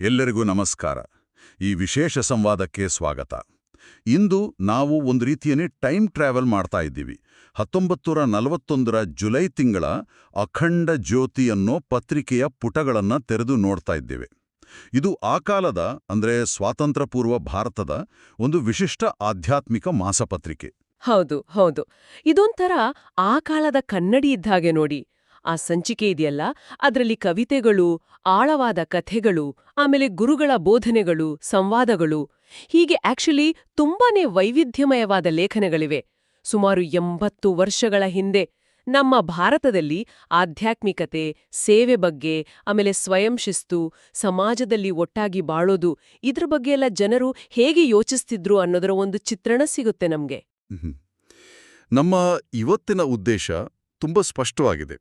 ಎಲ್ಲರಿಗೂ ನಮಸ್ಕಾರ. ಈ ವಿಶೇಷ ಸಂವಾದಕ್ಕೆ ಸ್ವಾಗತ. ಇಂದು ನಾವು ಒಂದು ರೀತಿಯನ್ನೇ ಟೈಮ್ ಟ್ರಾವೆಲ್ ಮಾಡ್ತಾ ಇದ್ದೀವಿ. 1941ರ ಜುಲೈ ತಿಂಗಳ ಅಖಂಡ ಜ್ಯೋತಿ ಅನ್ನೋ ಪತ್ರಿಕೆಯ ಪುಟಗಳನ್ನು ತೆರೆದು ನೋಡ್ತಾ ಇದ್ದೇವೆ. ಇದು ಆ ಕಾಲದ ಅಂದ್ರೆ ಸ್ವಾತಂತ್ರ್ಯ ಪೂರ್ವ ಭಾರತದ ಒಂದು ವಿಶಿಷ್ಟ ಆಧ್ಯಾತ್ಮಿಕ ಮಾಸಪತ್ರಿಕೆ. ಹೌದು ಹೌದು, ಇದೊಂಥರ ಆ ಕಾಲದ ಕನ್ನಡಿ ಇದ್ದ ಹಾಗೆ ನೋಡಿ. ಆ ಸಂಚಿಕೆ ಇದೆಯಲ್ಲ, ಅದರಲ್ಲಿ ಕವಿತೆಗಳು, ಆಳವಾದ ಕಥೆಗಳು, ಆಮೇಲೆ ಗುರುಗಳ ಬೋಧನೆಗಳು, ಸಂವಾದಗಳು, ಹೀಗೆ ಆಕ್ಚುಲಿ ತುಂಬಾನೇ ವೈವಿಧ್ಯಮಯವಾದ ಲೇಖನಗಳಿವೆ. ಸುಮಾರು 80 ವರ್ಷಗಳ ಹಿಂದೆ ನಮ್ಮ ಭಾರತದಲ್ಲಿ ಆಧ್ಯಾತ್ಮಿಕತೆ, ಸೇವೆ ಬಗ್ಗೆ, ಆಮೇಲೆ ಸ್ವಯಂ ಶಿಸ್ತು, ಸಮಾಜದಲ್ಲಿ ಒಟ್ಟಾಗಿ ಬಾಳೋದು, ಇದ್ರ ಬಗ್ಗೆ ಎಲ್ಲ ಜನರು ಹೇಗೆ ಯೋಚಿಸ್ತಿದ್ರು ಅನ್ನೋದರ ಒಂದು ಚಿತ್ರಣ ಸಿಗುತ್ತೆ ನಮ್ಗೆ. ನಮ್ಮ ಇವತ್ತಿನ ಉದ್ದೇಶ ತುಂಬ ಸ್ಪಷ್ಟವಾಗಿದೆ.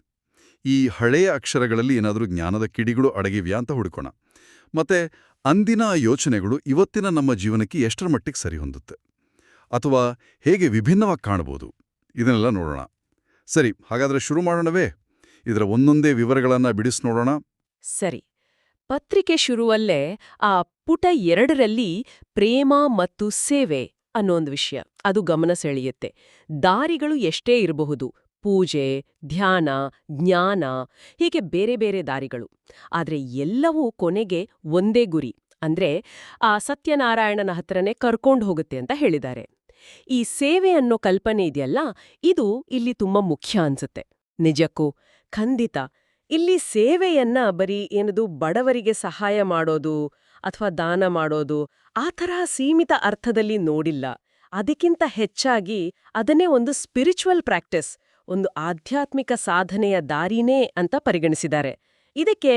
ಈ ಹಳೆಯ ಅಕ್ಷರಗಳಲ್ಲಿ ಏನಾದರೂ ಜ್ಞಾನದ ಕಿಡಿಗಳು ಅಡಗಿವ್ಯಾ ಅಂತ ಹುಡುಕೋಣ. ಮತ್ತೆ ಅಂದಿನ ಯೋಚನೆಗಳು ಇವತ್ತಿನ ನಮ್ಮ ಜೀವನಕ್ಕೆ ಎಷ್ಟರ ಮಟ್ಟಿಗೆ ಸರಿ ಹೊಂದುತ್ತೆ, ಅಥವಾ ಹೇಗೆ ವಿಭಿನ್ನವಾಗಿ ಕಾಣಬಹುದು, ಇದನ್ನೆಲ್ಲ ನೋಡೋಣ. ಸರಿ, ಹಾಗಾದರೆ ಶುರು ಮಾಡೋಣವೇ? ಇದರ ಒಂದೊಂದೇ ವಿವರಗಳನ್ನು ಬಿಡಿಸಿ ನೋಡೋಣ. ಸರಿ, ಪತ್ರಿಕೆ ಶುರುವಲ್ಲೇ ಆ ಪುಟ 2ರಲ್ಲಿ ಪ್ರೇಮ ಮತ್ತು ಸೇವೆ ಅನ್ನೋ ಒಂದು ವಿಷಯ ಅದು ಗಮನ ಸೆಳೆಯುತ್ತೆ. ದಾರಿಗಳು ಎಷ್ಟೇ ಇರಬಹುದು, ಪೂಜೆ, ಧ್ಯಾನ, ಜ್ಞಾನ, ಹೀಗೆ ಬೇರೆ ಬೇರೆ ದಾರಿಗಳು. ಆದ್ರೆ ಎಲ್ಲವೂ ಕೊನೆಗೆ ಒಂದೇ ಗುರಿ, ಅಂದ್ರೆ ಆ ಸತ್ಯನಾರಾಯಣನ ಹತ್ರನೇ ಕರ್ಕೊಂಡು ಹೋಗುತ್ತೆ ಅಂತ ಹೇಳಿದ್ದಾರೆ. ಈ ಸೇವೆ ಅನ್ನೋ ಕಲ್ಪನೆ ಇದೆಯಲ್ಲ, ಇದು ಇಲ್ಲಿ ತುಂಬಾ ಮುಖ್ಯ ಅನ್ಸುತ್ತೆ. ನಿಜಕ್ಕೂ ಖಂಡಿತ ಇಲ್ಲಿ ಸೇವೆಯನ್ನ ಬರೀ ಏನದು ಬಡವರಿಗೆ ಸಹಾಯ ಮಾಡೋದು ಅಥವಾ ದಾನ ಮಾಡೋದು ಆ ತರಹ ಸೀಮಿತ ಅರ್ಥದಲ್ಲಿ ನೋಡಿಲ್ಲ. ಅದಕ್ಕಿಂತ ಹೆಚ್ಚಾಗಿ ಅದನ್ನೇ ಒಂದು ಸ್ಪಿರಿಚುವಲ್ ಪ್ರಾಕ್ಟಿಸ್, ಒಂದು ಆಧ್ಯಾತ್ಮಿಕ ಸಾಧನೆಯ ದಾರಿನೇ ಅಂತ ಪರಿಗಣಿಸಿದ್ದಾರೆ. ಇದಕ್ಕೆ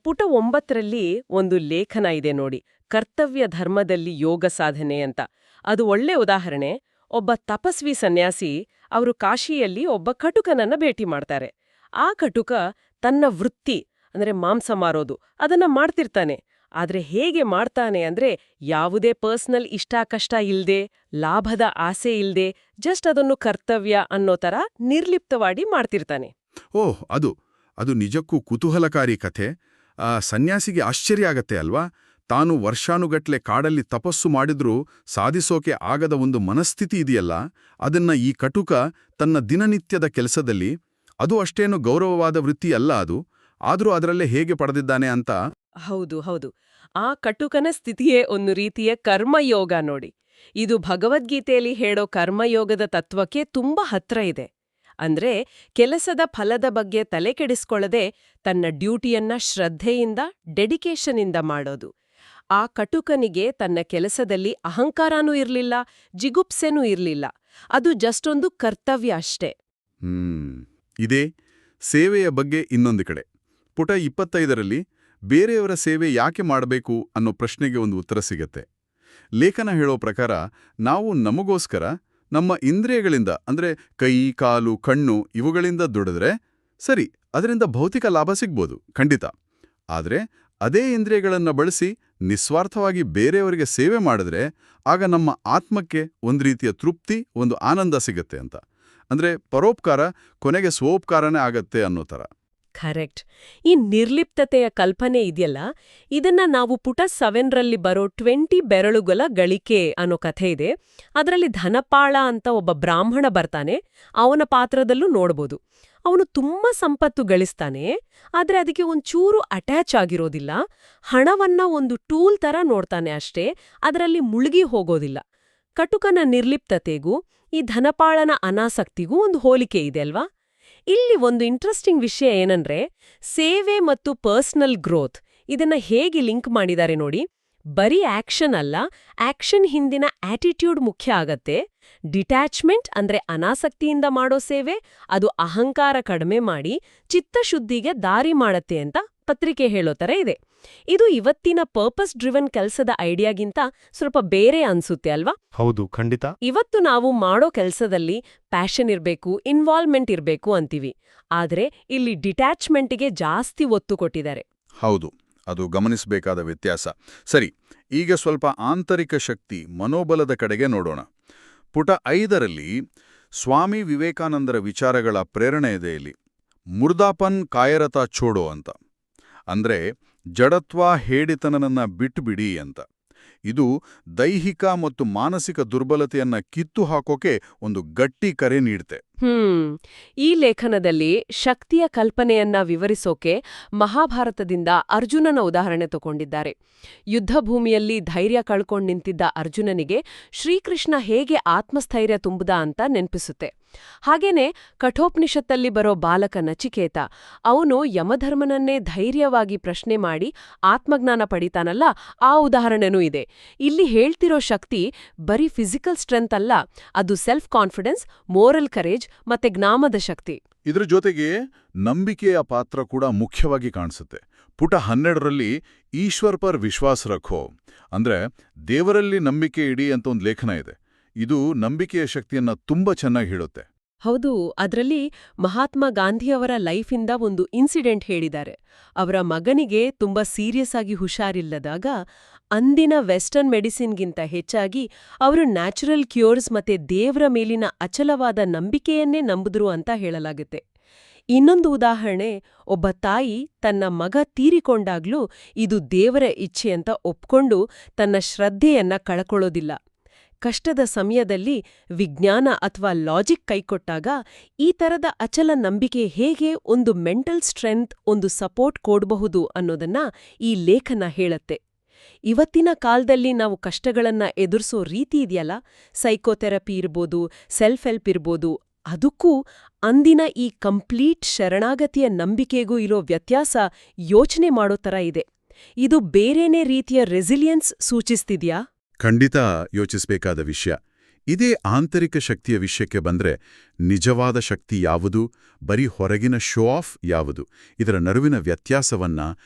ಪುಟ 9ರಲ್ಲಿ ಒಂದು ಲೇಖನ ಇದೆ ನೋಡಿ, ಕರ್ತವ್ಯ ಧರ್ಮದಲ್ಲಿ ಯೋಗ ಸಾಧನೆ ಅಂತ. ಅದು ಒಳ್ಳೆ ಉದಾಹರಣೆ. ಒಬ್ಬ ತಪಸ್ವಿ ಸನ್ಯಾಸಿ ಅವರು ಕಾಶಿಯಲ್ಲಿ ಒಬ್ಬ ಕಟುಕನನ್ನ ಭೇಟಿ ಮಾಡ್ತಾರೆ. ಆ ಕಟುಕ ತನ್ನ ವೃತ್ತಿ ಅಂದ್ರೆ ಮಾಂಸ ಮಾರೋದು ಅದನ್ನ ಮಾಡ್ತಿರ್ತಾನೆ. ಆದ್ರೆ ಹೇಗೆ ಮಾಡ್ತಾನೆ ಅಂದ್ರೆ ಯಾವುದೇ ಪರ್ಸನಲ್ ಇಷ್ಟ ಇಲ್ದೆ, ಲಾಭದ ಆಸೆ ಇಲ್ದೆ, ಜಸ್ಟ್ ಅದನ್ನು ಕರ್ತವ್ಯ ಅನ್ನೋ ತರ ನಿರ್ಲಿಪ್ತವಾಗಿ ಮಾಡ್ತಿರ್ತಾನೆ. ಓಹ್, ಅದು ನಿಜಕ್ಕೂ ಕುತೂಹಲಕಾರಿ ಕಥೆ. ಆ ಸನ್ಯಾಸಿಗೆ ಆಶ್ಚರ್ಯ ಆಗತ್ತೆ ಅಲ್ವಾ? ತಾನು ವರ್ಷಾನುಗಟ್ಲೆ ಕಾಡಲ್ಲಿ ತಪಸ್ಸು ಮಾಡಿದ್ರೂ ಸಾಧಿಸೋಕೆ ಆಗದ ಒಂದು ಮನಸ್ಥಿತಿ ಇದೆಯಲ್ಲ, ಅದನ್ನ ಈ ಕಟುಕ ತನ್ನ ದಿನನಿತ್ಯದ ಕೆಲಸದಲ್ಲಿ, ಅದು ಅಷ್ಟೇನು ಗೌರವವಾದ ವೃತ್ತಿ ಅಲ್ಲ ಅದು, ಆದ್ರೂ ಅದರಲ್ಲೇ ಹೇಗೆ ಪಡೆದಿದ್ದಾನೆ ಅಂತ. ಹೌದು ಹೌದು, ಆ ಕಟುಕನ ಸ್ಥಿತಿಯೇ ಒಂದು ರೀತಿಯ ಕರ್ಮಯೋಗ ನೋಡಿ. ಇದು ಭಗವದ್ಗೀತೆಯಲ್ಲಿ ಹೇಳೋ ಕರ್ಮಯೋಗದ ತತ್ವಕ್ಕೆ ತುಂಬಾ ಹತ್ರ ಇದೆ. ಅಂದ್ರೆ ಕೆಲಸದ ಫಲದ ಬಗ್ಗೆ ತಲೆ ಕೆಡಿಸ್ಕೊಳ್ಳದೆ ತನ್ನ ಡ್ಯೂಟಿಯನ್ನ ಶ್ರದ್ಧೆಯಿಂದ, ಡೆಡಿಕೇಶನ್ನಿಂದ ಮಾಡೋದು. ಆ ಕಟುಕನಿಗೆ ತನ್ನ ಕೆಲಸದಲ್ಲಿ ಅಹಂಕಾರನೂ ಇರ್ಲಿಲ್ಲ, ಜಿಗುಪ್ಸೆನೂ ಇರ್ಲಿಲ್ಲ. ಅದು ಜಸ್ಟೊಂದು ಕರ್ತವ್ಯ ಅಷ್ಟೇ. ಇದೇ ಸೇವೆಯ ಬಗ್ಗೆ ಇನ್ನೊಂದು ಕಡೆ ಪುಟ 25ರಲ್ಲಿ ಬೇರೆಯವರ ಸೇವೆ ಯಾಕೆ ಮಾಡಬೇಕು ಅನ್ನೋ ಪ್ರಶ್ನೆಗೆ ಒಂದು ಉತ್ತರ ಸಿಗತ್ತೆ. ಲೇಖನ ಹೇಳೋ ಪ್ರಕಾರ ನಾವು ನಮಗೋಸ್ಕರ ನಮ್ಮ ಇಂದ್ರಿಯಗಳಿಂದ ಅಂದ್ರೆ ಕೈ, ಕಾಲು, ಕಣ್ಣು ಇವುಗಳಿಂದ ದುಡಿದ್ರೆ ಸರಿ, ಅದರಿಂದ ಭೌತಿಕ ಲಾಭ ಸಿಗ್ಬೋದು, ಖಂಡಿತ. ಆದ್ರೆ ಅದೇ ಇಂದ್ರಿಯಗಳನ್ನು ಬಳಸಿ ನಿಸ್ವಾರ್ಥವಾಗಿ ಬೇರೆಯವರಿಗೆ ಸೇವೆ ಮಾಡಿದ್ರೆ ಆಗ ನಮ್ಮ ಆತ್ಮಕ್ಕೆ ಒಂದು ರೀತಿಯ ತೃಪ್ತಿ, ಒಂದು ಆನಂದ ಸಿಗತ್ತೆ ಅಂತ. ಅಂದ್ರೆ ಪರೋಪಕಾರ ಕೊನೆಗೆ ಸ್ವೋಪಕಾರನೇ ಆಗತ್ತೆ ಅನ್ನೋ ಥರ. ಕರೆಕ್ಟ್. ಈ ನಿರ್ಲಿಪ್ತತೆಯ ಕಲ್ಪನೆ ಇದೆಯಲ್ಲ, ಇದನ್ನ ನಾವು ಪುಟ 7ರಲ್ಲಿ ಬರೋ 20 ಬೆರಳುಗಳ ಗಳಿಕೆ ಅನ್ನೋ ಕಥೆ ಇದೆ. ಅದರಲ್ಲಿ ಧನಪಾಳ ಅಂತ ಒಬ್ಬ ಬ್ರಾಹ್ಮಣ ಬರ್ತಾನೆ. ಅವನ ಪಾತ್ರದಲ್ಲೂ ನೋಡ್ಬೋದು. ಅವನು ತುಂಬಾ ಸಂಪತ್ತು ಗಳಿಸ್ತಾನೆ, ಆದ್ರೆ ಅದಕ್ಕೆ ಒಂಚೂರು ಅಟ್ಯಾಚ್ ಆಗಿರೋದಿಲ್ಲ. ಹಣವನ್ನ ಒಂದು ಟೂಲ್ ತರ ನೋಡ್ತಾನೆ ಅಷ್ಟೇ, ಅದರಲ್ಲಿ ಮುಳುಗಿ ಹೋಗೋದಿಲ್ಲ. ಕಟುಕನ ನಿರ್ಲಿಪ್ತತೆಗೂ ಈ ಧನಪಾಳನ ಅನಾಸಕ್ತಿಗೂ ಒಂದು ಹೋಲಿಕೆ ಇದೆ ಅಲ್ವಾ? ಇಲ್ಲಿ ಒಂದು ಇಂಟ್ರೆಸ್ಟಿಂಗ್ ವಿಷಯ ಏನಂದ್ರೆ, ಸೇವೆ ಮತ್ತು ಪರ್ಸನಲ್ ಗ್ರೋತ್ ಇದನ್ನ ಹೇಗೆ ಲಿಂಕ್ ಮಾಡಿದ್ದಾರೆ ನೋಡಿ. ಬರೀ ಆಕ್ಷನ್ ಅಲ್ಲ, ಆಕ್ಷನ್ ಹಿಂದಿನ ಆಟಿಟ್ಯೂಡ್ ಮುಖ್ಯ ಆಗತ್ತೆ. ಡಿಟ್ಯಾಚ್ಮೆಂಟ್ ಅಂದ್ರೆ ಅನಾಸಕ್ತಿಯಿಂದ ಮಾಡೋ ಸೇವೆ, ಅದು ಅಹಂಕಾರ ಕಡಿಮೆ ಮಾಡಿ ಚಿತ್ತಶುದ್ಧಿಗೆ ದಾರಿ ಮಾಡತ್ತೆ ಅಂತ ಪತ್ರಿಕೆ ಹೇಳೋ ತರ ಇದೆ. ಇದು ಇವತ್ತಿನ ಪರ್ಪಸ್ ಡ್ರಿವನ್ ಕೆಲಸದ ಐಡಿಯಾಗಿಂತ ಸ್ವಲ್ಪ ಬೇರೆ ಅನ್ಸುತ್ತೆ ಅಲ್ವಾ? ಹೌದು, ಖಂಡಿತ. ಇವತ್ತು ನಾವು ಮಾಡೋ ಕೆಲಸದಲ್ಲಿ ಪ್ಯಾಷನ್ ಇರ್ಬೇಕು, ಇನ್ವಾಲ್ವ್ಮೆಂಟ್ ಇರ್ಬೇಕು ಅಂತೀವಿ. ಆದ್ರೆ ಇಲ್ಲಿ ಡಿಟ್ಯಾಚ್ಮೆಂಟ್ಗೆ ಜಾಸ್ತಿ ಒತ್ತು ಕೊಟ್ಟಿದ್ದಾರೆ. ಹೌದು, ಅದು ಗಮನಿಸಬೇಕಾದ ವ್ಯತ್ಯಾಸ. ಸರಿ, ಈಗ ಸ್ವಲ್ಪ ಆಂತರಿಕ ಶಕ್ತಿ, ಮನೋಬಲದ ಕಡೆಗೆ ನೋಡೋಣ. ಪುಟ 5ರಲ್ಲಿ ಸ್ವಾಮಿ ವಿವೇಕಾನಂದರ ವಿಚಾರಗಳ ಪ್ರೇರಣೆ ಇದೆ ಇಲ್ಲಿ. ಮುರ್ದಾಪನ್ ಕಾಯರತಾ ಛೋಡೋ ಅಂತ. ಅಂದ್ರೆ ಜಡತ್ವ ಹೇಡಿತನನನ್ನ ಬಿಟ್ಟುಬಿಡಿ ಅಂತ. ಇದು ದೈಹಿಕ ಮತ್ತು ಮಾನಸಿಕ ದುರ್ಬಲತೆಯನ್ನ ಕಿತ್ತು ಹಾಕೋಕೆ ಒಂದು ಗಟ್ಟಿ ಕರೆ ನೀಡುತ್ತೆ. ಈ ಲೇಖನದಲ್ಲಿ ಶಕ್ತಿಯ ಕಲ್ಪನೆಯನ್ನ ವಿವರಿಸೋಕೆ ಮಹಾಭಾರತದಿಂದ ಅರ್ಜುನನ ಉದಾಹರಣೆ ತಗೊಂಡಿದ್ದಾರೆ. ಯುದ್ಧ ಭೂಮಿಯಲ್ಲಿ ಧೈರ್ಯ ಕಳ್ಕೊಂಡ್ ನಿಂತಿದ್ದ ಅರ್ಜುನನಿಗೆ ಶ್ರೀಕೃಷ್ಣ ಹೇಗೆ ಆತ್ಮಸ್ಥೈರ್ಯ ತುಂಬುದ ಅಂತ ನೆನ್ಪಿಸುತ್ತೆ. ಹಾಗೇನೆ ಕಠೋಪನಿಷತ್ತಲ್ಲಿ ಬರೋ ಬಾಲಕ ನಚಿಕೇತ, ಅವನು ಯಮಧರ್ಮನನ್ನೇ ಧೈರ್ಯವಾಗಿ ಪ್ರಶ್ನೆ ಮಾಡಿ ಆತ್ಮಜ್ಞಾನ ಪಡಿತಾನಲ್ಲ, ಆ ಉದಾಹರಣೆನೂ ಇದೆ. ಇಲ್ಲಿ ಹೇಳ್ತಿರೋ ಶಕ್ತಿ ಬರೀ ಫಿಸಿಕಲ್ ಸ್ಟ್ರೆಂತ್ ಅಲ್ಲ, ಅದು ಸೆಲ್ಫ್ ಕಾನ್ಫಿಡೆನ್ಸ್, ಮೋರಲ್ ಕರೇಜ್ ಮತ್ತೆ ಜ್ಞಾನದ ಶಕ್ತಿ. ಇದ್ರ ಜೊತೆಗೆ ನಂಬಿಕೆಯ ಪಾತ್ರ ಕೂಡ ಮುಖ್ಯವಾಗಿ ಕಾಣಿಸುತ್ತೆ. ಪುಟ 12ರಲ್ಲಿ ಈಶ್ವರ್ ಪರ್ ವಿಶ್ವಾಸ ರಖೋ ಅಂದ್ರೆ ದೇವರಲ್ಲಿ ನಂಬಿಕೆ ಇಡಿ ಅಂತ ಒಂದು ಲೇಖನ ಇದೆ. ಇದು ನಂಬಿಕೆಯ ಶಕ್ತಿಯನ್ನ ತುಂಬಾ ಚೆನ್ನಾಗಿ ಹೇಳುತ್ತೆ. ಹೌದು, ಅದರಲ್ಲಿ ಮಹಾತ್ಮ ಗಾಂಧಿಯವರ ಲೈಫಿಂದ ಒಂದು ಇನ್ಸಿಡೆಂಟ್ ಹೇಳಿದ್ದಾರೆ. ಅವರ ಮಗನಿಗೆ ತುಂಬಾ ಸೀರಿಯಸ್ ಆಗಿ ಹುಷಾರಿಲ್ಲದಾಗ ಅಂದಿನ ವೆಸ್ಟರ್ನ್ ಮೆಡಿಸಿನ್ಗಿಂತ ಹೆಚ್ಚಾಗಿ ಅವರು ನ್ಯಾಚುರಲ್ ಕ್ಯೂರ್ಸ್ ಮತ್ತೆ ದೇವರ ಮೇಲಿನ ಅಚಲವಾದ ನಂಬಿಕೆಯನ್ನೇ ನಂಬಿದ್ರು ಅಂತ ಹೇಳಲಾಗುತ್ತೆ. ಇನ್ನೊಂದು ಉದಾಹರಣೆ, ಒಬ್ಬ ತಾಯಿ ತನ್ನ ಮಗ ತೀರಿಕೊಂಡಾಗ್ಲೂ ಇದು ದೇವರ ಇಚ್ಛೆ ಅಂತ ಒಪ್ಕೊಂಡು ತನ್ನ ಶ್ರದ್ಧೆಯನ್ನ ಕಳ್ಕೊಳ್ಳೋದಿಲ್ಲ. ಕಷ್ಟದ ಸಮಯದಲ್ಲಿ ವಿಜ್ಞಾನ ಅಥವಾ ಲಾಜಿಕ್ ಕೈಕೊಟ್ಟಾಗ ಈ ತರದ ಅಚಲ ನಂಬಿಕೆ ಹೇಗೆ ಒಂದು ಮೆಂಟಲ್ ಸ್ಟ್ರೆಂತ್, ಒಂದು ಸಪೋರ್ಟ್ ಕೊಡಬಹುದು ಅನ್ನೋದನ್ನ ಈ ಲೇಖನ ಹೇಳತ್ತೆ. ಇವತ್ತಿನ ಕಾಲದಲ್ಲಿ ನಾವು ಕಷ್ಟಗಳನ್ನ ಎದುರಿಸೋ ರೀತಿ ಇದೆಯಲ್ಲ, ಸೈಕೋಥೆರಪಿ ಇರ್ಬೋದು, ಸೆಲ್ಫ್ ಹೆಲ್ಪ್ ಇರ್ಬೋದು, ಅದಕ್ಕೂ ಅಂದಿನ ಈ ಕಂಪ್ಲೀಟ್ ಶರಣಾಗತಿಯ ನಂಬಿಕೆಗೂ ಇರೋ ವ್ಯತ್ಯಾಸ ಯೋಚನೆ ಮಾಡೋ ಥರ ಇದೆ. ಇದು ಬೇರೆನೇ ರೀತಿಯ ರೆಸಿಲಿಯನ್ಸ್ ಸೂಚಿಸ್ತಿದ್ಯಾ? ಖಂಡಿತ ಯೋಚಿಸಬೇಕಾದ ವಿಷಯ. ಇದೇ ಆಂತರಿಕ ಶಕ್ತಿಯ ವಿಷಯಕ್ಕೆ ಬಂದ್ರೆ ನಿಜವಾದ ಶಕ್ತಿ ಯಾವುದು, ಬರೀ ಹೊರಗಿನ ಶೋ ಆಫ್ ಯಾವುದು, ಇದರ ನಡುವಿನ ವ್ಯತ್ಯಾಸವನ್ನ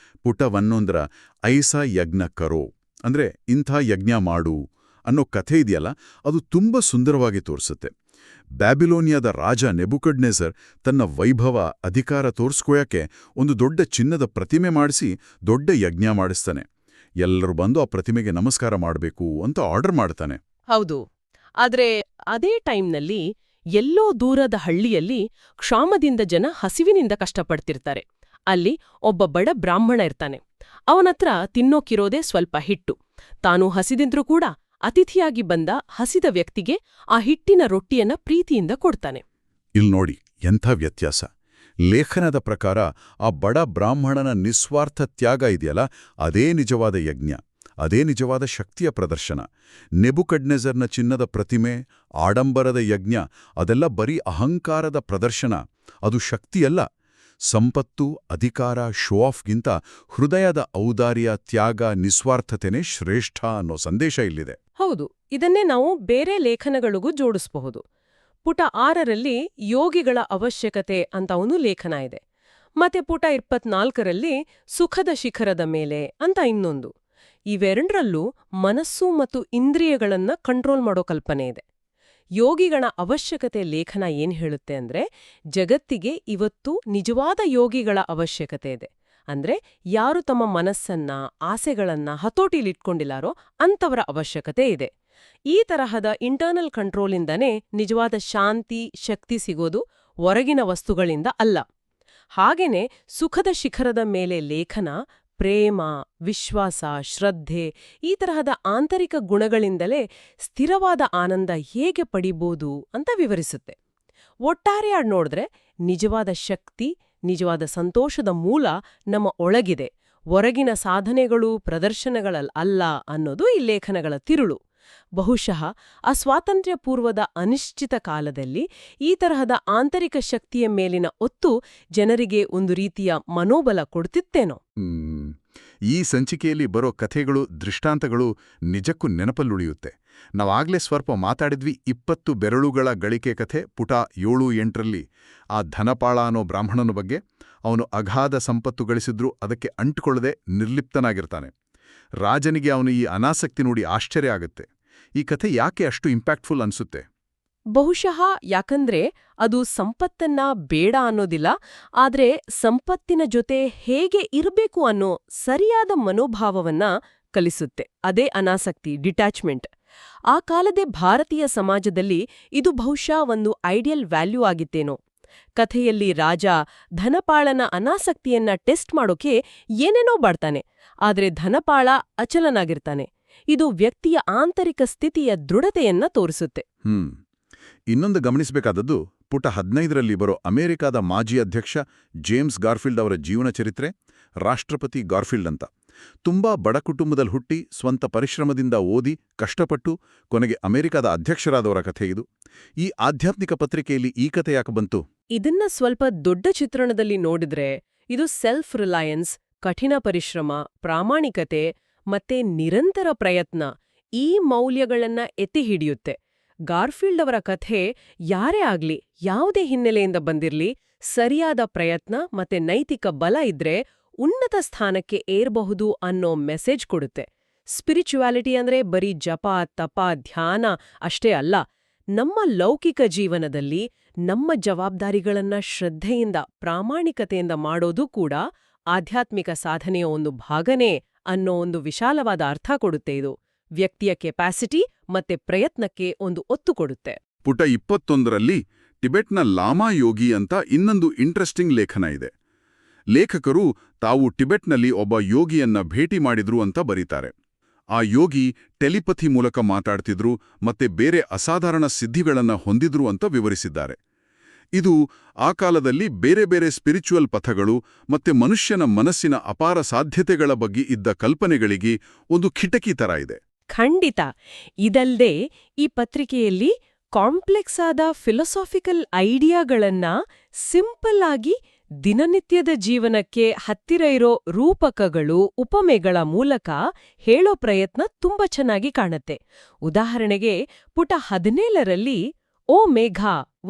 ಪುಟ 11ರ ಐಸಾ ಯಜ್ಞ ಕರೋ ಅಂದ್ರೆ ಇಂಥ ಯಜ್ಞ ಮಾಡು ಅನ್ನೋ ಕಥೆ ಇದೆಯಲ್ಲ, ಅದು ತುಂಬ ಸುಂದರವಾಗಿ ತೋರಿಸುತ್ತೆ. ಬ್ಯಾಬಿಲೋನಿಯಾದ ರಾಜ ನೆಬುಕಡ್ನೆಸರ್ ತನ್ನ ವೈಭವ, ಅಧಿಕಾರ ತೋರ್ಸ್ಕೊಳಕ್ಕೆ ಒಂದು ದೊಡ್ಡ ಚಿನ್ನದ ಪ್ರತಿಮೆ ಮಾಡಿಸಿ ದೊಡ್ಡ ಯಜ್ಞ ಮಾಡಿಸ್ತಾನೆ. ಎಲ್ಲರೂ ಬಂದು ಆ ಪ್ರತಿಮೆಗೆ ನಮಸ್ಕಾರ ಮಾಡಬೇಕು ಅಂತ ಆರ್ಡರ್ ಮಾಡ್ತಾನೆ. ಹೌದು, ಆದ್ರೆ ಅದೇ ಟೈಮ್ನಲ್ಲಿ ಎಲ್ಲೋ ದೂರದ ಹಳ್ಳಿಯಲ್ಲಿ ಕ್ಷಾಮದಿಂದ ಜನ ಹಸಿವಿನಿಂದ ಕಷ್ಟಪಡ್ತಿರ್ತಾರೆ. ಅಲ್ಲಿ ಒಬ್ಬ ಬಡ ಬ್ರಾಹ್ಮಣ ಇರ್ತಾನೆ. ಅವನತ್ರ ತಿನ್ನೋಕಿರೋದೇ ಸ್ವಲ್ಪ ಹಿಟ್ಟು. ತಾನು ಹಸಿದಿದ್ರೂ ಕೂಡ ಅತಿಥಿಯಾಗಿ ಬಂದ ಹಸಿದ ವ್ಯಕ್ತಿಗೆ ಆ ಹಿಟ್ಟಿನ ರೊಟ್ಟಿಯನ್ನ ಪ್ರೀತಿಯಿಂದ ಕೊಡ್ತಾನೆ. ಇಲ್ ನೋಡಿ ಎಂಥ ವ್ಯತ್ಯಾಸ. ಲೇಖನದ ಪ್ರಕಾರ ಆ ಬಡ ಬ್ರಾಹ್ಮಣನ ನಿಸ್ವಾರ್ಥ ತ್ಯಾಗ ಇದೆಯಲ್ಲ, ಅದೇ ನಿಜವಾದ ಯಜ್ಞ, ಅದೇ ನಿಜವಾದ ಶಕ್ತಿಯ ಪ್ರದರ್ಶನ. ನೆಬುಕಡ್ನೆಜರ್ನ ಚಿನ್ನದ ಪ್ರತಿಮೆ, ಆಡಂಬರದ ಯಜ್ಞ ಅದೆಲ್ಲ ಬರೀ ಅಹಂಕಾರದ ಪ್ರದರ್ಶನ, ಅದು ಶಕ್ತಿಯಲ್ಲ. ಸಂಪತ್ತು, ಅಧಿಕಾರ, ಶೋ ಆಫ್ಗಿಂತ ಹೃದಯದ ಔದಾರ್ಯ, ತ್ಯಾಗ, ನಿಸ್ವಾರ್ಥತೆನೇ ಶ್ರೇಷ್ಠ ಅನ್ನೋ ಸಂದೇಶ ಇಲ್ಲಿದೆ. ಹೌದು, ಇದನ್ನೇ ನಾವು ಬೇರೆ ಲೇಖನಗಳಿಗೂ ಜೋಡಿಸಬಹುದು. ಪುಟ 6ರಲ್ಲಿ ಯೋಗಿಗಳ ಅವಶ್ಯಕತೆ ಅಂತ ಒಂದು ಲೇಖನ ಇದೆ. ಮತ್ತೆ ಪುಟ 24ರಲ್ಲಿ ಸುಖದ ಶಿಖರದ ಮೇಲೆ ಅಂತ ಇನ್ನೊಂದು. ಇವೆರಡರಲ್ಲೂ ಮನಸ್ಸು ಮತ್ತು ಇಂದ್ರಿಯಗಳನ್ನ ಕಂಟ್ರೋಲ್ ಮಾಡೋ ಕಲ್ಪನೆ ಇದೆ. ಯೋಗಿಗಳ ಅವಶ್ಯಕತೆ ಲೇಖನ ಏನ್ ಹೇಳುತ್ತೆ ಅಂದ್ರೆ, ಜಗತ್ತಿಗೆ ಇವತ್ತು ನಿಜವಾದ ಯೋಗಿಗಳ ಅವಶ್ಯಕತೆ ಇದೆ. ಅಂದ್ರೆ ಯಾರು ತಮ್ಮ ಮನಸ್ಸನ್ನ, ಆಸೆಗಳನ್ನ ಹತೋಟಿಲಿಟ್ಕೊಂಡಿಲ್ಲಾರೋ ಅಂಥವರ ಅವಶ್ಯಕತೆ ಇದೆ. ಈ ತರಹದ ಇಂಟರ್ನಲ್ ಕಂಟ್ರೋಲಿಂದನೇ ನಿಜವಾದ ಶಾಂತಿ, ಶಕ್ತಿ ಸಿಗೋದು, ಹೊರಗಿನ ವಸ್ತುಗಳಿಂದ ಅಲ್ಲ. ಹಾಗೇನೆ ಸುಖದ ಶಿಖರದ ಮೇಲೆ ಲೇಖನ ಪ್ರೇಮ, ವಿಶ್ವಾಸ, ಶ್ರದ್ಧೆ ಈ ತರಹದ ಆಂತರಿಕ ಗುಣಗಳಿಂದಲೇ ಸ್ಥಿರವಾದ ಆನಂದ ಹೇಗೆ ಪಡಿಬೋದು ಅಂತ ವಿವರಿಸುತ್ತೆ. ಒಟ್ಟಾರೆಯಾಗಿ ನೋಡಿದ್ರೆ ನಿಜವಾದ ಶಕ್ತಿ, ನಿಜವಾದ ಸಂತೋಷದ ಮೂಲ ನಮ್ಮ ಒಳಗಿದೆ, ಹೊರಗಿನ ಸಾಧನೆಗಳು, ಪ್ರದರ್ಶನಗಳಲ್ಲ ಅಲ್ಲ ಅನ್ನೋದು ಈ ಲೇಖನಗಳ ತಿರುಳು. ಬಹುಶಃ ಆ ಸ್ವಾತಂತ್ರ್ಯ ಪೂರ್ವದ ಅನಿಶ್ಚಿತ ಕಾಲದಲ್ಲಿ ಈ ತರಹದ ಆಂತರಿಕ ಶಕ್ತಿಯ ಮೇಲಿನ ಒತ್ತು ಜನರಿಗೆ ಒಂದು ರೀತಿಯ ಮನೋಬಲ ಕೊಡ್ತಿತ್ತೇನೋ. ಈ ಸಂಚಿಕೆಯಲ್ಲಿ ಬರೋ ಕಥೆಗಳು, ದೃಷ್ಟಾಂತಗಳು ನಿಜಕ್ಕೂ ನೆನಪಲ್ಲುಳಿಯುತ್ತೆ. ನಾವಾಗ್ಲೇ ಸ್ವಲ್ಪ ಮಾತಾಡಿದ್ವಿ 20 ಬೆರಳುಗಳ ಗಳಿಕೆ ಕಥೆ ಪುಟ 7-8ರಲ್ಲಿ. ಆ ಧನಪಾಳ ಅನ್ನೋ ಬ್ರಾಹ್ಮಣನ ಬಗ್ಗೆ. ಅವನು ಅಗಾಧ ಸಂಪತ್ತು ಗಳಿಸಿದ್ರೂ ಅದಕ್ಕೆ ಅಂಟುಕೊಳ್ಳದೆ ನಿರ್ಲಿಪ್ತನಾಗಿರ್ತಾನೆ. ರಾಜನಿಗೆ ಅವನು ಈ ಅನಾಸಕ್ತಿ ನೋಡಿ ಆಶ್ಚರ್ಯ ಆಗುತ್ತೆ. ಈ ಕಥೆ ಯಾಕೆ ಅಷ್ಟು ಇಂಪ್ಯಾಕ್ಟ್ಫುಲ್ ಅನ್ಸುತ್ತೆ? ಬಹುಶಃ ಯಾಕಂದ್ರೆ ಅದು ಸಂಪತ್ತನ್ನ ಬೇಡ ಅನ್ನೋದಿಲ್ಲ, ಆದ್ರೆ ಸಂಪತ್ತಿನ ಜೊತೆ ಹೇಗೆ ಇರಬೇಕು ಅನ್ನೋ ಸರಿಯಾದ ಮನೋಭಾವವನ್ನ ಕಲಿಸುತ್ತೆ. ಅದೇ ಅನಾಸಕ್ತಿ, ಡಿಟ್ಯಾಚ್ಮೆಂಟ್. ಆ ಕಾಲದ ಭಾರತೀಯ ಸಮಾಜದಲ್ಲಿ ಇದು ಬಹುಶಃ ಒಂದು ಐಡಿಯಲ್ ವ್ಯಾಲ್ಯೂ ಆಗಿತ್ತೇನೋ. ಕಥೆಯಲ್ಲಿ ರಾಜ ಧನಪಾಳನ ಅನಾಸಕ್ತಿಯನ್ನ ಟೆಸ್ಟ್ ಮಾಡೋಕೆ ಏನೇನೋ ಬಾಡ್ತಾನೆ, ಆದ್ರೆ ಧನಪಾಳ ಅಚಲನಾಗಿರ್ತಾನೆ. ಇದು ವ್ಯಕ್ತಿಯ ಆಂತರಿಕ ಸ್ಥಿತಿಯ ದೃಢತೆಯನ್ನ ತೋರಿಸುತ್ತೆ. ಇನ್ನೊಂದು ಗಮನಿಸಬೇಕಾದದ್ದು ಪುಟ 15ರಲ್ಲಿ ಬರೋ ಅಮೆರಿಕಾದ ಮಾಜಿ ಅಧ್ಯಕ್ಷ ಜೇಮ್ಸ್ ಗಾರ್ಫೀಲ್ಡ್ ಅವರ ಜೀವನ ಚರಿತ್ರೆ. ರಾಷ್ಟ್ರಪತಿ ಗಾರ್ಫೀಲ್ಡ್ ಅಂತ ತುಂಬಾ ಬಡ ಕುಟುಂಬದಲ್ಲಿ ಹುಟ್ಟಿ ಸ್ವಂತ ಪರಿಶ್ರಮದಿಂದ ಓದಿ ಕಷ್ಟಪಟ್ಟು ಕೊನೆಗೆ ಅಮೆರಿಕಾದ ಅಧ್ಯಕ್ಷರಾದವರ ಕಥೆ ಇದು. ಈ ಆಧ್ಯಾತ್ಮಿಕ ಪತ್ರಿಕೆಯಲ್ಲಿ ಈ ಕಥೆ ಯಾಕೆ ಬಂತು? ಇದನ್ನ ಸ್ವಲ್ಪ ದೊಡ್ಡ ಚಿತ್ರಣದಲ್ಲಿ ನೋಡಿದ್ರೆ ಇದು ಸೆಲ್ಫ್ ರಿಲಯನ್ಸ್, ಕಠಿಣ ಪರಿಶ್ರಮ, ಪ್ರಾಮಾಣಿಕತೆ ಮತ್ತೆ ನಿರಂತರ ಪ್ರಯತ್ನ, ಈ ಮೌಲ್ಯಗಳನ್ನ ಎತ್ತಿ ಹಿಡಿಯುತ್ತೆ. ಗಾರ್ಫೀಲ್ಡ್ ಅವರ ಕಥೆ ಯಾರೇ ಆಗ್ಲಿ, ಯಾವುದೇ ಹಿನ್ನೆಲೆಯಿಂದ ಬಂದಿರ್ಲಿ, ಸರಿಯಾದ ಪ್ರಯತ್ನ ಮತ್ತೆ ನೈತಿಕ ಬಲ ಇದ್ರೆ ಉನ್ನತ ಸ್ಥಾನಕ್ಕೆ ಏರಬಹುದು ಅನ್ನೋ ಮೆಸೇಜ್ ಕೊಡುತ್ತೆ. ಸ್ಪಿರಿಚುವಾಲಿಟಿ ಅಂದ್ರೆ ಬರೀ ಜಪ, ತಪ, ಧ್ಯಾನ ಅಷ್ಟೇ ಅಲ್ಲ. ನಮ್ಮ ಲೌಕಿಕ ಜೀವನದಲ್ಲಿ ನಮ್ಮ ಜವಾಬ್ದಾರಿಗಳನ್ನ ಶ್ರದ್ಧೆಯಿಂದ, ಪ್ರಾಮಾಣಿಕತೆಯಿಂದ ಮಾಡೋದು ಕೂಡ ಆಧ್ಯಾತ್ಮಿಕ ಸಾಧನೆಯ ಒಂದು ಭಾಗನೇ ಅನ್ನೋ ಒಂದು ವಿಶಾಲವಾದ ಅರ್ಥ ಕೊಡುತ್ತೆ. ಇದು ವ್ಯಕ್ತಿಯ ಕೆಪಾಸಿಟಿ ಮತ್ತೆ ಪ್ರಯತ್ನಕ್ಕೆ ಒಂದು ಒತ್ತು ಕೊಡುತ್ತೆ. ಪುಟ 21ರಲ್ಲಿ ಟಿಬೆಟ್ನ ಲಾಮಾ ಯೋಗಿ ಅಂತ ಇನ್ನೊಂದು ಇಂಟ್ರೆಸ್ಟಿಂಗ್ ಲೇಖನ ಇದೆ. ಲೇಖಕರು ತಾವು ಟಿಬೆಟ್ನಲ್ಲಿ ಒಬ್ಬ ಯೋಗಿಯನ್ನ ಭೇಟಿ ಮಾಡಿದ್ರು ಅಂತ ಬರೀತಾರೆ. ಆ ಯೋಗಿ ಟೆಲಿಪಥಿ ಮೂಲಕ ಮಾತಾಡ್ತಿದ್ರು ಮತ್ತೆ ಬೇರೆ ಅಸಾಧಾರಣ ಸಿದ್ಧಿಗಳನ್ನ ಹೊಂದಿದ್ರು ಅಂತ ವಿವರಿಸಿದ್ದಾರೆ. ಇದು ಆ ಕಾಲದಲ್ಲಿ ಬೇರೆ ಬೇರೆ ಸ್ಪಿರಿಚುವಲ್ ಪಥಗಳು ಮತ್ತೆ ಮನುಷ್ಯನ ಮನಸ್ಸಿನ ಅಪಾರ ಸಾಧ್ಯತೆಗಳ ಬಗ್ಗೆ ಇದ್ದ ಕಲ್ಪನೆಗಳಿಗೆ ಒಂದು ಕಿಟಕಿ ತರ ಇದೆ. ಖಂಡಿತ. ಇದಲ್ದೇ ಈ ಪತ್ರಿಕೆಯಲ್ಲಿ ಕಾಂಪ್ಲೆಕ್ಸ್ ಆದ ಫಿಲಾಸಾಫಿಕಲ್ ಐಡಿಯಾಗಳನ್ನ ಸಿಂಪಲ್ ಆಗಿ ದಿನನಿತ್ಯದ ಜೀವನಕ್ಕೆ ಹತ್ತಿರ ಇರೋ ರೂಪಕಗಳು, ಉಪಮೆಗಳ ಮೂಲಕ ಹೇಳೋ ಪ್ರಯತ್ನ ತುಂಬಾ ಚೆನ್ನಾಗಿ ಕಾಣುತ್ತೆ. ಉದಾಹರಣೆಗೆ ಪುಟ 17ರಲ್ಲಿ ಓ ಮೇಘ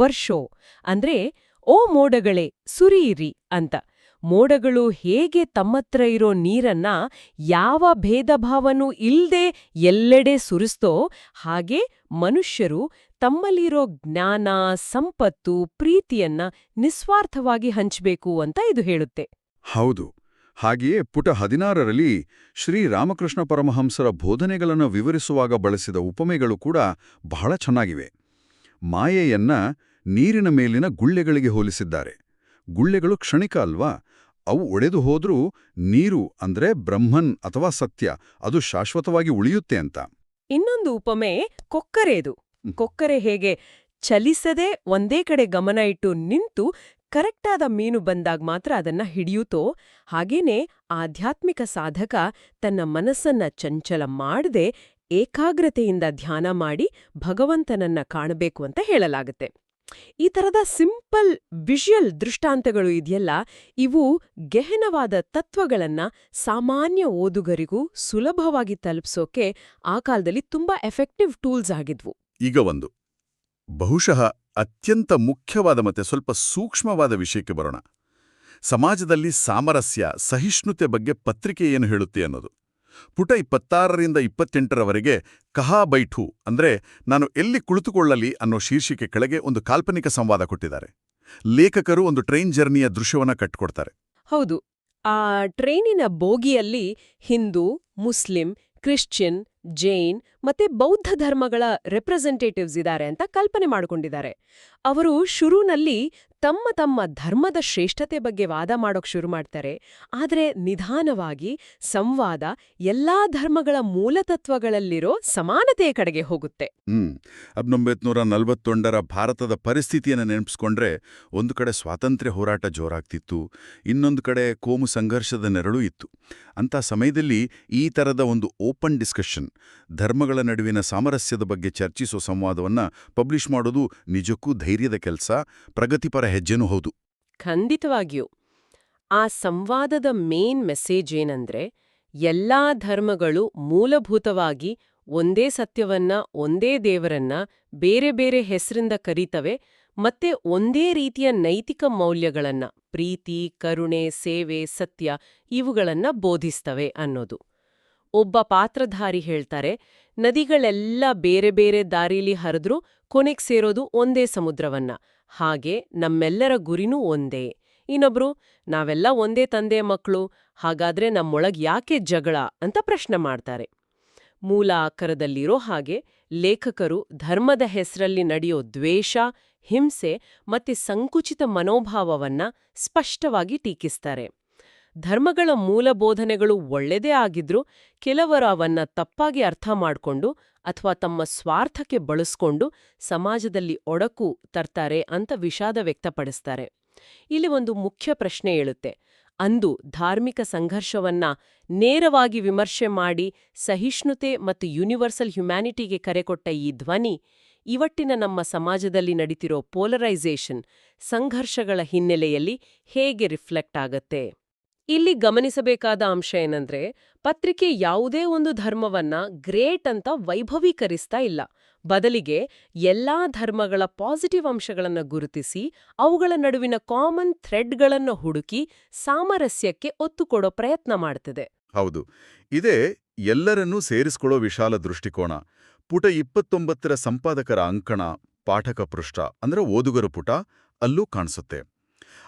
ವರ್ಷೋ ಅಂದ್ರೆ ಓ ಮೋಡಗಳೇ ಸುರಿಯಿರಿ ಅಂತ. ಮೋಡಗಳು ಹೇಗೆ ತಮ್ಮತ್ರ ಇರೋ ನೀರನ್ನ ಯಾವ ಭೇದಭಾವನೂ ಇಲ್ದೆ ಎಲ್ಲೆಡೆ ಸುರಿಸ್ತೋ, ಹಾಗೆ ಮನುಷ್ಯರು ತಮ್ಮಲ್ಲಿರೋ ಜ್ಞಾನ, ಸಂಪತ್ತು, ಪ್ರೀತಿಯನ್ನ ನಿಸ್ವಾರ್ಥವಾಗಿ ಹಂಚಬೇಕು ಅಂತ ಇದು ಹೇಳುತ್ತೆ. ಹೌದು. ಹಾಗೆಯೇ ಪುಟ 16ರಲ್ಲಿ ಶ್ರೀರಾಮಕೃಷ್ಣ ಪರಮಹಂಸರ ಬೋಧನೆಗಳನ್ನು ವಿವರಿಸುವಾಗ ಬಳಸಿದ ಉಪಮೆಗಳು ಕೂಡ ಬಹಳ ಚೆನ್ನಾಗಿವೆ. ಮಾಯೆಯನ್ನ ನೀರಿನ ಮೇಲಿನ ಗುಳ್ಳೆಗಳಿಗೆ ಹೋಲಿಸಿದ್ದಾರೆ. ಗುಳ್ಳೆಗಳು ಕ್ಷಣಿಕ ಅಲ್ವಾ? ಅವು ಒಡೆದು ಹೋದ್ರೂ ನೀರು ಅಂದ್ರೆ ಬ್ರಹ್ಮನ್ ಅಥವಾ ಸತ್ಯ ಅದು ಶಾಶ್ವತವಾಗಿ ಉಳಿಯುತ್ತೆ ಅಂತ. ಇನ್ನೊಂದು ಉಪಮೆ ಕೊಕ್ಕರೆದು. ಕೊಕ್ಕರೆ ಹೇಗೆ ಚಲಿಸದೆ ಒಂದೇ ಕಡೆ ಗಮನ ಇಟ್ಟು ನಿಂತು ಕರೆಕ್ಟಾದ ಮೀನು ಬಂದಾಗ ಮಾತ್ರ ಅದನ್ನ ಹಿಡಿಯುತ್ತೋ, ಹಾಗೇನೆ ಆಧ್ಯಾತ್ಮಿಕ ಸಾಧಕ ತನ್ನ ಮನಸ್ಸನ್ನ ಚಂಚಲ ಮಾಡದೆ ಏಕಾಗ್ರತೆಯಿಂದ ಧ್ಯಾನ ಮಾಡಿ ಭಗವಂತನನ್ನ ಕಾಣಬೇಕು ಅಂತ ಹೇಳಲಾಗುತ್ತೆ. ಈ ತರದ ಸಿಂಪಲ್ ವಿಷುಯಲ್ ದೃಷ್ಟಾಂತಗಳು ಇದೆಯಲ್ಲ, ಇವು ಗೆಹನವಾದ ತತ್ವಗಳನ್ನ ಸಾಮಾನ್ಯ ಓದುಗರಿಗೂ ಸುಲಭವಾಗಿ ತಲುಪಿಸೋಕೆ ಆ ಕಾಲದಲ್ಲಿ ತುಂಬಾ ಎಫೆಕ್ಟಿವ್ ಟೂಲ್ಸ್ ಆಗಿದ್ವು. ಈಗ ಒಂದು ಬಹುಶಃ ಅತ್ಯಂತ ಮುಖ್ಯವಾದ ಮತ್ತೆ ಸ್ವಲ್ಪ ಸೂಕ್ಷ್ಮವಾದ ವಿಷಯಕ್ಕೆ ಬರೋಣ. ಸಮಾಜದಲ್ಲಿ ಸಾಮರಸ್ಯ, ಸಹಿಷ್ಣುತೆ ಬಗ್ಗೆ ಪತ್ರಿಕೆ ಏನು ಹೇಳುತ್ತೆ ಅನ್ನೋದು. ಪುಟ 26ರಿಂದ 28ರವರೆಗೆ ಕಹಾ ಬೈಠು ಅಂದ್ರೆ ನಾನು ಎಲ್ಲಿ ಕುಳಿತುಕೊಳ್ಳಲಿ ಅನ್ನೋ ಶೀರ್ಷಿಕೆ ಕೆಳಗೆ ಒಂದು ಕಾಲ್ಪನಿಕ ಸಂವಾದ ಕೊಟ್ಟಿದ್ದಾರೆ. ಲೇಖಕರು ಒಂದು ಟ್ರೈನ್ ಜರ್ನಿಯ ದೃಶ್ಯವನ್ನ ಕಟ್ಕೊಡ್ತಾರೆ. ಹೌದು. ಆ ಟ್ರೈನಿನ ಬೋಗಿಯಲ್ಲಿ ಹಿಂದೂ, ಮುಸ್ಲಿಂ, ಕ್ರಿಶ್ಚಿಯನ್, ಜೈನ್ ಮತ್ತೆ ಬೌದ್ಧ ಧರ್ಮಗಳ ರೆಪ್ರೆಸೆಂಟೇಟಿವ್ಸ್ ಇದ್ದಾರೆ ಅಂತ ಕಲ್ಪನೆ ಮಾಡಿಕೊಂಡಿದ್ದಾರೆ. ಅವರು ಶುರುನಲ್ಲಿ ತಮ್ಮ ತಮ್ಮ ಧರ್ಮದ ಶ್ರೇಷ್ಠತೆ ಬಗ್ಗೆ ವಾದ ಮಾಡೋಕ್ ಶುರು ಮಾಡ್ತಾರೆ. ಆದರೆ ನಿಧಾನವಾಗಿ ಸಂವಾದ ಎಲ್ಲಾ ಧರ್ಮಗಳ ಮೂಲತತ್ವಗಳಲ್ಲಿರೋ ಸಮಾನತೆಯ ಕಡೆಗೆ ಹೋಗುತ್ತೆ. 1941ರ ಭಾರತದ ಪರಿಸ್ಥಿತಿಯನ್ನು ನೆನಪಿಸ್ಕೊಂಡ್ರೆ ಒಂದು ಕಡೆ ಸ್ವಾತಂತ್ರ್ಯ ಹೋರಾಟ ಜೋರಾಗ್ತಿತ್ತು, ಇನ್ನೊಂದು ಕಡೆ ಕೋಮು ಸಂಘರ್ಷದ ನೆರಳು ಇತ್ತು. ಅಂಥ ಸಮಯದಲ್ಲಿ ಈ ಥರದ ಒಂದು ಓಪನ್ ಡಿಸ್ಕಷನ್, ಧರ್ಮಗಳ ನಡುವಿನ ಸಾಮರಸ್ಯದ ಬಗ್ಗೆ ಚರ್ಚಿಸೋ ಸಂವಾದವನ್ನ ಪಬ್ಲಿಷ್ ಮಾಡೋದು ನಿಜಕ್ಕೂ ಧೈರ್ಯದ ಕೆಲಸ, ಪ್ರಗತಿಪರ ಹೆಜ್ಜೆನೂ ಹೌದು. ಖಂಡಿತವಾಗಿಯೂ. ಆ ಸಂವಾದದ ಮೇನ್ ಮೆಸೇಜ್ ಏನಂದ್ರೆ, ಎಲ್ಲಾ ಧರ್ಮಗಳು ಮೂಲಭೂತವಾಗಿ ಒಂದೇ ಸತ್ಯವನ್ನ, ಒಂದೇ ದೇವರನ್ನ ಬೇರೆ ಬೇರೆ ಹೆಸರಿಂದ ಕರೀತವೆ ಮತ್ತೆ ಒಂದೇ ರೀತಿಯ ನೈತಿಕ ಮೌಲ್ಯಗಳನ್ನ, ಪ್ರೀತಿ, ಕರುಣೆ, ಸೇವೆ, ಸತ್ಯ ಇವುಗಳನ್ನ ಬೋಧಿಸ್ತವೆ ಅನ್ನೋದು. ಒಬ್ಬ ಪಾತ್ರಧಾರಿ ಹೇಳ್ತಾರೆ, ನದಿಗಳೆಲ್ಲ ಬೇರೆ ಬೇರೆ ದಾರಿಲಿ ಹರಿದ್ರೂ ಕೊನೆಗೆ ಸೇರೋದು ಒಂದೇ ಸಮುದ್ರವನ್ನ, ಹಾಗೆ ನಮ್ಮೆಲ್ಲರ ಗುರಿನೂ ಒಂದೇ. ಇನ್ನೊಬ್ರು, ನಾವೆಲ್ಲ ಒಂದೇ ತಂದೆಯ ಮಕ್ಕಳು, ಹಾಗಾದ್ರೆ ನಮ್ಮೊಳಗ್ ಯಾಕೆ ಜಗಳ ಅಂತ ಪ್ರಶ್ನೆ ಮಾಡ್ತಾರೆ. ಮೂಲ ಆಕರದಲ್ಲಿರೋ ಹಾಗೆ ಲೇಖಕರು ಧರ್ಮದ ಹೆಸರಲ್ಲಿ ನಡೆಯೋ ದ್ವೇಷ, ಹಿಂಸೆ ಮತ್ತೆ ಸಂಕುಚಿತ ಮನೋಭಾವವನ್ನ ಸ್ಪಷ್ಟವಾಗಿ ಟೀಕಿಸ್ತಾರೆ. ಧರ್ಮಗಳ ಮೂಲ ಬೋಧನೆಗಳು ಒಳ್ಳೆದೇ ಆಗಿದ್ರೂ ಕೆಲವರು ಅವನ್ನ ತಪ್ಪಾಗಿ ಅರ್ಥ ಮಾಡ್ಕೊಂಡು ಅಥವಾ ತಮ್ಮ ಸ್ವಾರ್ಥಕ್ಕೆ ಬಳಸ್ಕೊಂಡು ಸಮಾಜದಲ್ಲಿ ಒಡಕು ತರ್ತಾರೆ ಅಂತ ವಿಷಾದ ವ್ಯಕ್ತಪಡಿಸ್ತಾರೆ. ಇಲ್ಲಿ ಒಂದು ಮುಖ್ಯ ಪ್ರಶ್ನೆ ಏಳುತ್ತೆ. ಅಂದು ಧಾರ್ಮಿಕ ಸಂಘರ್ಷವನ್ನ ನೇರವಾಗಿ ವಿಮರ್ಶೆ ಮಾಡಿ ಸಹಿಷ್ಣುತೆ ಮತ್ತು ಯೂನಿವರ್ಸಲ್ ಹ್ಯುಮ್ಯಾನಿಟಿಗೆ ಕರೆಕೊಟ್ಟ ಈ ಧ್ವನಿ ಇವತ್ತಿನ ನಮ್ಮ ಸಮಾಜದಲ್ಲಿ ನಡೀತಿರೋ ಪೋಲರೈಸೇಷನ್, ಸಂಘರ್ಷಗಳ ಹಿನ್ನೆಲೆಯಲ್ಲಿ ಹೇಗೆ ರಿಫ್ಲೆಕ್ಟ್ ಆಗತ್ತೆ? ಇಲ್ಲಿ ಗಮನಿಸಬೇಕಾದ ಅಂಶ ಏನಂದ್ರೆ, ಪತ್ರಿಕೆ ಯಾವುದೇ ಒಂದು ಧರ್ಮವನ್ನ ಗ್ರೇಟ್ ಅಂತ ವೈಭವೀಕರಿಸ್ತಾ ಇಲ್ಲ. ಬದಲಿಗೆ ಎಲ್ಲಾ ಧರ್ಮಗಳ ಪಾಸಿಟಿವ್ ಅಂಶಗಳನ್ನ ಗುರುತಿಸಿ ಅವುಗಳ ನಡುವಿನ ಕಾಮನ್ ಥ್ರೆಡ್ಗಳನ್ನ ಹುಡುಕಿ ಸಾಮರಸ್ಯಕ್ಕೆ ಒತ್ತು ಕೊಡೋ ಪ್ರಯತ್ನ ಮಾಡ್ತಿದೆ. ಹೌದು, ಇದೇ ಎಲ್ಲರನ್ನೂ ಸೇರಿಸ್ಕೊಳ್ಳೋ ವಿಶಾಲ ದೃಷ್ಟಿಕೋನ. ಪುಟ 29ರ ಸಂಪಾದಕರ ಅಂಕಣ, ಪಾಠಕ ಪೃಷ್ಠ ಅಂದ್ರೆ ಓದುಗರ ಪುಟ ಅಲ್ಲೂ ಕಾಣಿಸುತ್ತೆ.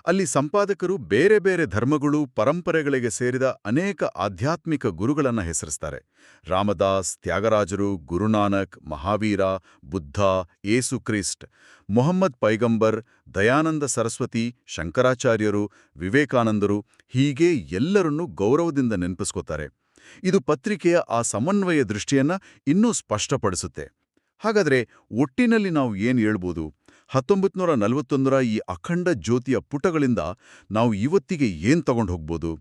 ಅಲ್ಲಿ ಸಂಪಾದಕರು ಬೇರೆ ಬೇರೆ ಧರ್ಮಗಳು, ಪರಂಪರೆಗಳಿಗೆ ಸೇರಿದ ಅನೇಕ ಆಧ್ಯಾತ್ಮಿಕ ಗುರುಗಳನ್ನ ಹೆಸರಿಸ್ತಾರೆ. ರಾಮದಾಸ್, ತ್ಯಾಗರಾಜರು, ಗುರುನಾನಕ್, ಮಹಾವೀರ, ಬುದ್ಧ, ಏಸು ಕ್ರಿಸ್ಟ್, ಮೊಹಮ್ಮದ್ ಪೈಗಂಬರ್, ದಯಾನಂದ ಸರಸ್ವತಿ, ಶಂಕರಾಚಾರ್ಯರು, ವಿವೇಕಾನಂದರು, ಹೀಗೆ ಎಲ್ಲರನ್ನೂ ಗೌರವದಿಂದ ನೆನಪಿಸ್ಕೋತಾರೆ. ಇದು ಪತ್ರಿಕೆಯ ಆ ಸಮನ್ವಯ ದೃಷ್ಟಿಯನ್ನ ಇನ್ನೂ ಸ್ಪಷ್ಟಪಡಿಸುತ್ತೆ. ಹಾಗಾದ್ರೆ ಒಟ್ಟಿನಲ್ಲಿ ನಾವು ಏನ್ ಹೇಳ್ಬೋದು? 1941ರ ಈ ಅಖಂಡ ಜ್ಯೋತಿಯ ಪುಟಗಳಿಂದ ನಾವು ಇವತ್ತಿಗೆ ಏನ್ ತಗೊಂಡು ಹೋಗ್ಬೋದು?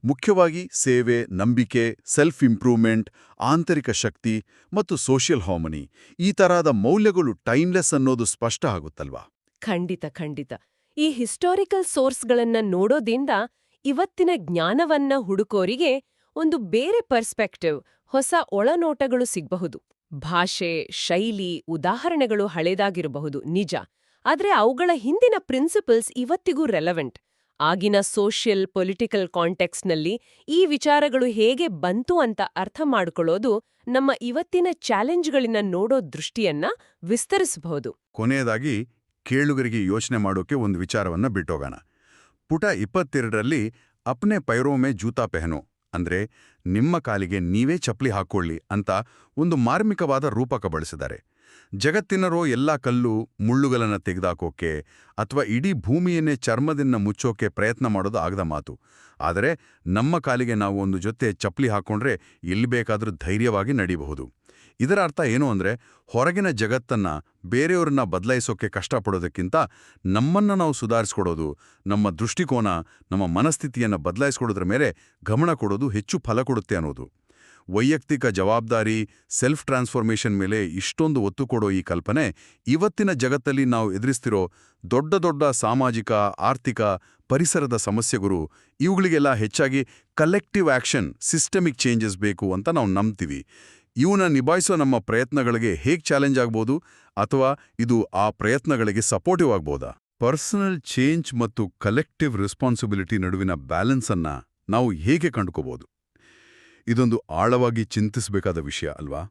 ಮುಖ್ಯವಾಗಿ ಸೇವೆ, ನಂಬಿಕೆ, ಸೆಲ್ಫ್ ಇಂಪ್ರೂವ್ಮೆಂಟ್, ಆಂತರಿಕ ಶಕ್ತಿ ಮತ್ತು ಸೋಷಿಯಲ್ ಹಾರ್ಮನಿ, ಈ ತರಹದ ಮೌಲ್ಯಗಳು ಟೈಮ್ಲೆಸ್ ಅನ್ನೋದು ಸ್ಪಷ್ಟ ಆಗುತ್ತಲ್ವಾ? ಖಂಡಿತ. ಈ ಹಿಸ್ಟಾರಿಕಲ್ ಸೋರ್ಸ್ಗಳನ್ನ ನೋಡೋದ್ರಿಂದ ಇವತ್ತಿನ ಜ್ಞಾನವನ್ನ ಹುಡುಕೋರಿಗೆ ಒಂದು ಬೇರೆ ಪರ್ಸ್ಪೆಕ್ಟಿವ್, ಹೊಸ ಒಳನೋಟಗಳು ಸಿಗಬಹುದು. ಭಾಷೆ, ಶೈಲಿ, ಉದಾಹರಣೆಗಳು ಹಳೇದಾಗಿರಬಹುದು ನಿಜ, ಆದ್ರೆ ಅವುಗಳ ಹಿಂದಿನ ಪ್ರಿನ್ಸಿಪಲ್ಸ್ ಇವತ್ತಿಗೂ ರೆಲೆವೆಂಟ್. ಆಗಿನ ಸೋಷಿಯಲ್, ಪೊಲಿಟಿಕಲ್ ಕಾಂಟೆಕ್ಸ್ಟ್ನಲ್ಲಿ ಈ ವಿಚಾರಗಳು ಹೇಗೆ ಬಂತು ಅಂತ ಅರ್ಥ ಮಾಡ್ಕೊಳ್ಳೋದು ನಮ್ಮ ಇವತ್ತಿನ ಚಾಲೆಂಜ್ಗಳನ್ನ ನೋಡೋ ದೃಷ್ಟಿಯನ್ನ ವಿಸ್ತರಿಸಬಹುದು. ಕೊನೆಯದಾಗಿ ಕೇಳುಗರಿಗೆ ಯೋಚನೆ ಮಾಡೋಕೆ ಒಂದು ವಿಚಾರವನ್ನ ಬಿಟ್ಟೋಗೋಣ. ಪುಟ 22ರಲ್ಲಿ ಅಪ್ನೆ ಪೈರೋ ಮೇ ಜೂತಾ ಪೆಹನೋ ಅಂದ್ರೆ ನಿಮ್ಮ ಕಾಲಿಗೆ ನೀವೇ ಚಪ್ಪಲಿ ಹಾಕೊಳ್ಳಿ ಅಂತ ಒಂದು ಮಾರ್ಮಿಕವಾದ ರೂಪಕ ಬಳಸಿದ್ದಾರೆ. ಜಗತ್ತಿನರೋ ಎಲ್ಲಾ ಕಲ್ಲು ಮುಳ್ಳುಗಳನ್ನ ತೆಗೆದಾಕೋಕೆ ಅಥವಾ ಇಡೀ ಭೂಮಿಯನ್ನೇ ಚರ್ಮದಿಂದ ಮುಚ್ಚೋಕೆ ಪ್ರಯತ್ನ ಮಾಡೋದು ಆಗದ ಮಾತು. ಆದರೆ ನಮ್ಮ ಕಾಲಿಗೆ ನಾವು ಒಂದು ಜೊತೆ ಚಪ್ಪಲಿ ಹಾಕೊಂಡ್ರೆ ಎಲ್ಲಿ ಬೇಕಾದ್ರೂ ಧೈರ್ಯವಾಗಿ ನಡಿಬಹುದು. ಇದರ ಅರ್ಥ ಏನು ಅಂದ್ರೆ, ಹೊರಗಿನ ಜಗತ್ತನ್ನ, ಬೇರೆಯವ್ರನ್ನ ಬದಲಾಯಿಸೋಕೆ ಕಷ್ಟಪಡೋದಕ್ಕಿಂತ ನಮ್ಮನ್ನ ನಾವು ಸುಧಾರಿಸ್ಕೊಡೋದು, ನಮ್ಮ ದೃಷ್ಟಿಕೋನ, ನಮ್ಮ ಮನಸ್ಥಿತಿಯನ್ನ ಬದಲಾಯಿಸ್ಕೊಡೋದ್ರ ಮೇಲೆ ಗಮನ ಕೊಡೋದು ಹೆಚ್ಚು ಫಲ ಕೊಡುತ್ತೆ ಅನ್ನೋದು. ವೈಯಕ್ತಿಕ ಜವಾಬ್ದಾರಿ, ಸೆಲ್ಫ್ ಟ್ರಾನ್ಸ್ಫಾರ್ಮೇಷನ್ ಮೇಲೆ ಇಷ್ಟೊಂದು ಒತ್ತು ಕೊಡೋ ಈ ಕಲ್ಪನೆ ಇವತ್ತಿನ ಜಗತ್ತಲ್ಲಿ ನಾವು ಎದುರಿಸ್ತಿರೋ ದೊಡ್ಡ ದೊಡ್ಡ ಸಾಮಾಜಿಕ, ಆರ್ಥಿಕ, ಪರಿಸರದ ಸಮಸ್ಯೆಗಳು, ಇವುಗಳಿಗೆಲ್ಲ ಹೆಚ್ಚಾಗಿ ಕಲೆಕ್ಟಿವ್ ಆಕ್ಷನ್, ಸಿಸ್ಟಮಿಕ್ ಚೇಂಜಸ್ ಬೇಕು ಅಂತ ನಾವು ನಂಬ್ತೀವಿ. ಇವನ್ನ ನಿಭಾಯಿಸೋ ನಮ್ಮ ಪ್ರಯತ್ನಗಳಿಗೆ ಹೇಗೆ ಚಾಲೆಂಜ್ ಆಗ್ಬೋದು, ಅಥವಾ ಇದು ಆ ಪ್ರಯತ್ನಗಳಿಗೆ ಸಪೋರ್ಟಿವ್ ಆಗ್ಬೋದಾ? ಪರ್ಸನಲ್ ಚೇಂಜ್ ಮತ್ತು ಕಲೆಕ್ಟಿವ್ ರೆಸ್ಪಾನ್ಸಿಬಿಲಿಟಿ ನಡುವಿನ ಬ್ಯಾಲೆನ್ಸನ್ನ ನಾವು ಹೇಗೆ ಕಂಡುಕೋಬಹುದು? ಇದೊಂದು ಆಳವಾಗಿ ಚಿಂತಿಸಬೇಕಾದ ವಿಷಯ ಅಲ್ವಾ?